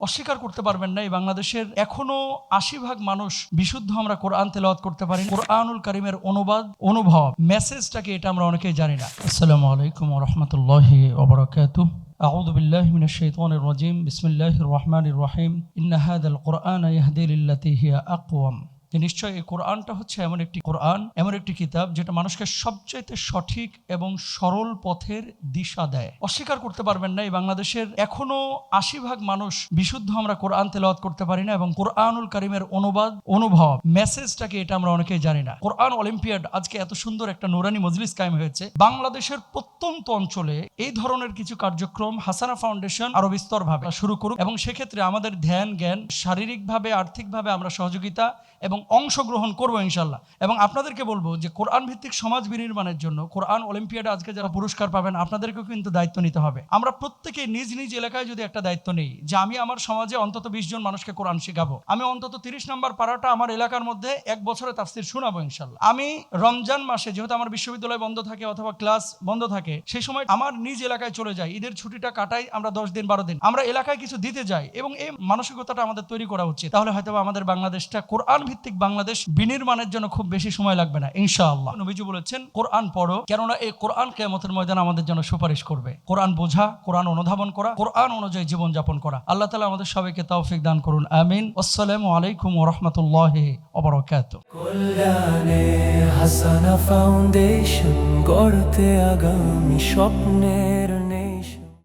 অস্বীকার করতে পারবেন না, এই বাংলাদেশের এখনো ৮০% মানুষ বিশুদ্ধ আমরা কোরআন তেলাওয়াত করতে পারি। কোরআনুল কারীমের অনুবাদ, অনুভব, মেসেজটাকে এটা আমরা অনেকেই জানি না। আসসালামু আলাইকুম ওয়া রাহমাতুল্লাহি ওয়া বারাকাতুহু। আউযু বিল্লাহি মিনাশ শাইতানির রাজীম। বিসমিল্লাহির রহমানির রহিম। ইন্না হাযাল কুরআনা ইয়াহদি লিল্লাতী হিয়া আকওয়াম। নিশ্চয় এই কোরআনটা হচ্ছে এমন একটি কোরআন, এমন একটি কিতাব যেটা মানুষকে সবচাইতে সঠিক এবং সরল পথের দিশা দেয়। অস্বীকার করতে পারবেন না, এই বাংলাদেশের এখনো ৮০% মানুষ বিশুদ্ধ আমরা কোরআন তেলাওয়াত করতে পারি না এবং কোরআনুল কারীমের অনুবাদ, অনুভব, মেসেজটাকে এটা আমরা অনেকেই জানি না। কোরআন অলিম্পিয়াড আজকে এত সুন্দর একটা নুরানি মজলিস কায়েম হয়েছে। বাংলাদেশের প্রত্যন্ত অঞ্চলে এই ধরনের কিছু কার্যক্রম হাসানা ফাউন্ডেশন আরো বিস্তরভাবে শুরু করুক এবং সেক্ষেত্রে আমাদের ধ্যান জ্ঞান, শারীরিকভাবে আর্থিকভাবে আমরা সহযোগিতা এবং অংশগ্রহণ করবো ইনশাল্লাহ। এবং আপনাদেরকে বলবো যে কোরআন ভিত্তিক সমাজ বিনির্মাণের জন্য কোরআন অলিম্পিয়াডে আজকে যারা পুরস্কার পাবেন আপনাদেরকেও কিন্তু দায়িত্ব নিতে হবে। আমরা প্রত্যেকে নিজ নিজ এলাকায় যদি একটা দায়িত্ব নেই যে আমি আমার সমাজে অন্তত ২০ জন মানুষকে কোরআন শেখাবো, আমি অন্তত ৩০ নম্বর পারাটা আমার এলাকার মধ্যে এক বছরে তাফসীর শোনাবো ইনশাল্লাহ। আমি রমজান মাসে যেহেতু আমার বিশ্ববিদ্যালয় বন্ধ থাকে অথবা ক্লাস বন্ধ থাকে, সেই সময় আমার নিজ এলাকায় চলে যাই, ঈদের ছুটিটা কাটাই আমরা ১০ দিন ১২ দিন, আমরা এলাকায় কিছু দিতে যাই এবং এই মানসিকতাটা আমাদের তৈরি করা উচিত। তাহলে হয়তো আমাদের বাংলাদেশটা কোরআন ভিত্তিক বাংলাদেশ বিনির্মাণের জন্য খুব বেশি সময় লাগবে না ইনশাআল্লাহ। নবীজি বলেছেন কোরআন পড়ো, কেননা এই কোরআন কিয়ামতের ময়দানে আমাদের জন্য সুপারিশ করবে। কোরআন বোঝা, কোরআন অনুধাবন করা, কোরআন অনুযায়ী জীবন যাপন করা। আল্লাহ তাআলা আমাদের সবাইকে তৌফিক দান করুন, আমিন। আসসালামু আলাইকুম ওয়া রাহমাতুল্লাহি ওয়া বারাকাতুহু। কল্যাণে হাসানা ফাউন্ডেশন গড়তে আগামী স্বপ্নে